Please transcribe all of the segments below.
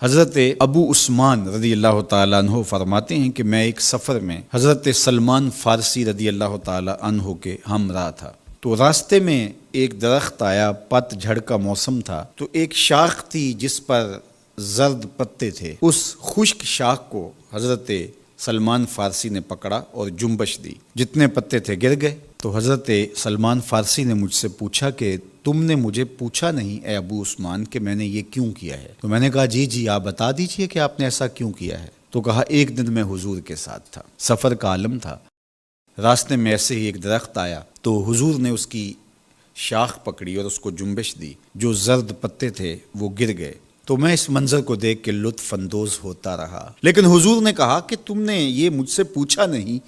حضرت ابو عثمان رضی اللہ تعالیٰ عنہ فرماتے ہیں کہ میں ایک سفر میں حضرت سلمان فارسی رضی اللہ تعالیٰ عنہ کے ہمراہ تھا، تو راستے میں ایک درخت آیا، پت جھڑ کا موسم تھا، تو ایک شاخ تھی جس پر زرد پتے تھے۔ اس خشک شاخ کو حضرت سلمان فارسی نے پکڑا اور جنبش دی، جتنے پتے تھے گر گئے۔ تو حضرت سلمان فارسی نے مجھ سے پوچھا کہ تم نے مجھے پوچھا نہیں اے ابو عثمان کہ میں نے یہ کیوں کیا ہے؟ تو میں نے کہا جی آپ بتا دیجئے کہ آپ نے ایسا کیوں کیا ہے۔ تو کہا ایک دن میں حضور کے ساتھ تھا، سفر کا عالم تھا، راستے میں ایسے ہی ایک درخت آیا، تو حضور نے اس کی شاخ پکڑی اور اس کو جنبش دی، جو زرد پتے تھے وہ گر گئے۔ تو میں اس منظر کو دیکھ کے لطف اندوز ہوتا رہا، لیکن حضور نے کہا کہ تم نے یہ مجھ سے پوچھا نہیں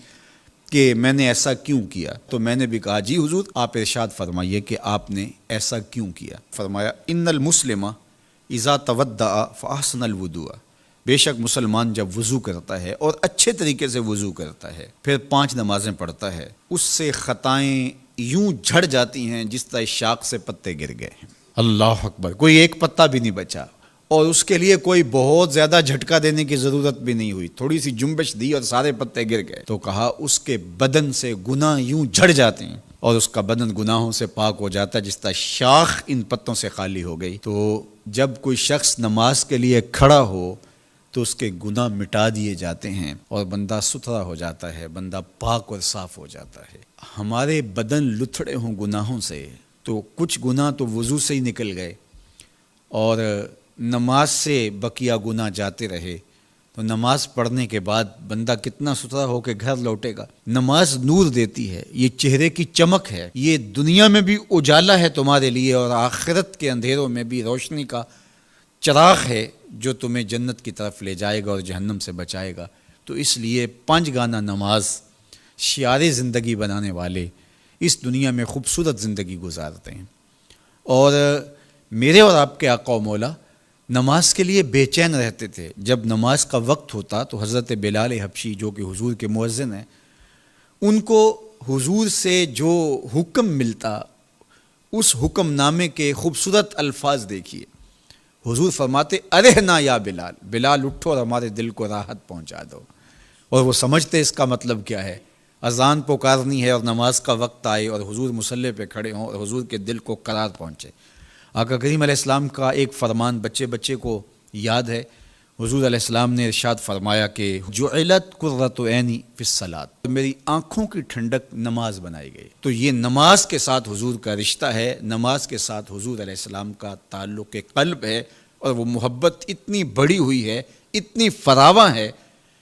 کہ میں نے ایسا کیوں کیا۔ تو میں نے بھی کہا جی حضور آپ ارشاد فرمائیے کہ آپ نے ایسا کیوں کیا۔ فرمایا ان المسلم اذا تودع فاحسن الوضوء، بے شک مسلمان جب وضو کرتا ہے اور اچھے طریقے سے وضو کرتا ہے، پھر 5 نمازیں پڑھتا ہے، اس سے خطائیں یوں جھڑ جاتی ہیں جس طرح شاخ سے پتے گر گئے ہیں۔ اللہ اکبر، کوئی ایک پتا بھی نہیں بچا، اور اس کے لیے کوئی بہت زیادہ جھٹکا دینے کی ضرورت بھی نہیں ہوئی، تھوڑی سی جنبش دی اور سارے پتے گر گئے۔ تو کہا اس کے بدن سے گناہ یوں جھڑ جاتے ہیں اور اس کا بدن گناہوں سے پاک ہو جاتا ہے جس طرح شاخ ان پتوں سے خالی ہو گئی۔ تو جب کوئی شخص نماز کے لیے کھڑا ہو تو اس کے گناہ مٹا دیے جاتے ہیں اور بندہ ستھرا ہو جاتا ہے، بندہ پاک اور صاف ہو جاتا ہے۔ ہمارے بدن لتھڑے ہوں گناہوں سے تو کچھ گناہ تو وضو سے ہی نکل گئے، اور نماز سے بقیہ گناہ جاتے رہے، تو نماز پڑھنے کے بعد بندہ کتنا ستھرا ہو کے گھر لوٹے گا۔ نماز نور دیتی ہے، یہ چہرے کی چمک ہے، یہ دنیا میں بھی اجالا ہے تمہارے لیے اور آخرت کے اندھیروں میں بھی روشنی کا چراغ ہے جو تمہیں جنت کی طرف لے جائے گا اور جہنم سے بچائے گا۔ تو اس لیے 5 گانا نماز شعار زندگی بنانے والے اس دنیا میں خوبصورت زندگی گزارتے ہیں، اور میرے اور آپ کے آقا و مولا نماز کے لیے بے چین رہتے تھے۔ جب نماز کا وقت ہوتا تو حضرت بلال حبشی جو کہ حضور کے مؤذن ہیں، ان کو حضور سے جو حکم ملتا اس حکم نامے کے خوبصورت الفاظ دیکھیے۔ حضور فرماتے ارحنا یا بلال، بلال اٹھو اور ہمارے دل کو راحت پہنچا دو۔ اور وہ سمجھتے اس کا مطلب کیا ہے، اذان پکارنی ہے اور نماز کا وقت آئے اور حضور مصلی پہ کھڑے ہوں اور حضور کے دل کو قرار پہنچے۔ آقا کریم علیہ السلام کا ایک فرمان بچے کو یاد ہے، حضور علیہ السلام نے ارشاد فرمایا کہ جعلت قرۃ عینی فی الصلاۃ، میری آنکھوں کی ٹھنڈک نماز بنائی گئی۔ تو یہ نماز کے ساتھ حضور کا رشتہ ہے، نماز کے ساتھ حضور علیہ السلام کا تعلق قلب ہے، اور وہ محبت اتنی بڑی ہوئی ہے، اتنی فراواں ہے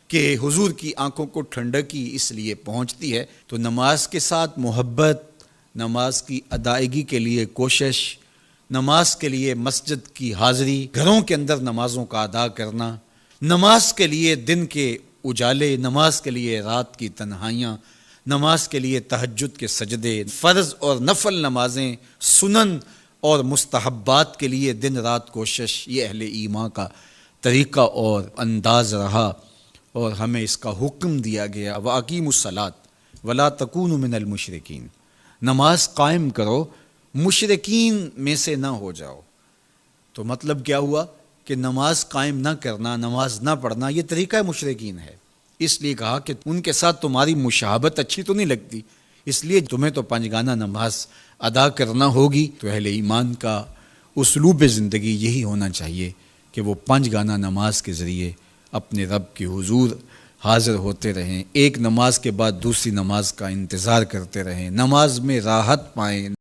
کہ حضور کی آنکھوں کو ٹھنڈک ہی اس لیے پہنچتی ہے۔ تو نماز کے ساتھ محبت، نماز کی ادائیگی کے لیے کوشش، نماز کے لیے مسجد کی حاضری، گھروں کے اندر نمازوں کا ادا کرنا، نماز کے لیے دن کے اجالے، نماز کے لیے رات کی تنہائیاں، نماز کے لیے تہجد کے سجدے، فرض اور نفل نمازیں، سنن اور مستحبات کے لیے دن رات کوشش، یہ اہل ایمان کا طریقہ اور انداز رہا، اور ہمیں اس کا حکم دیا گیا وَأَقِیمُوا الصَّلَاةَ وَلَا تَکُونُوا مِنَ الْمُشْرِکِینَ، نماز قائم کرو، مشرکین میں سے نہ ہو جاؤ۔ تو مطلب کیا ہوا کہ نماز قائم نہ کرنا، نماز نہ پڑھنا، یہ طریقہ مشرکین ہے۔ اس لیے کہا کہ ان کے ساتھ تمہاری مشابہت اچھی تو نہیں لگتی، اس لیے تمہیں تو 5 گانا نماز ادا کرنا ہوگی۔ تو اہل ایمان کا اسلوب زندگی یہی ہونا چاہیے کہ وہ 5 گانا نماز کے ذریعے اپنے رب کے حضور حاضر ہوتے رہیں، ایک نماز کے بعد دوسری نماز کا انتظار کرتے رہیں، نماز میں راحت پائیں۔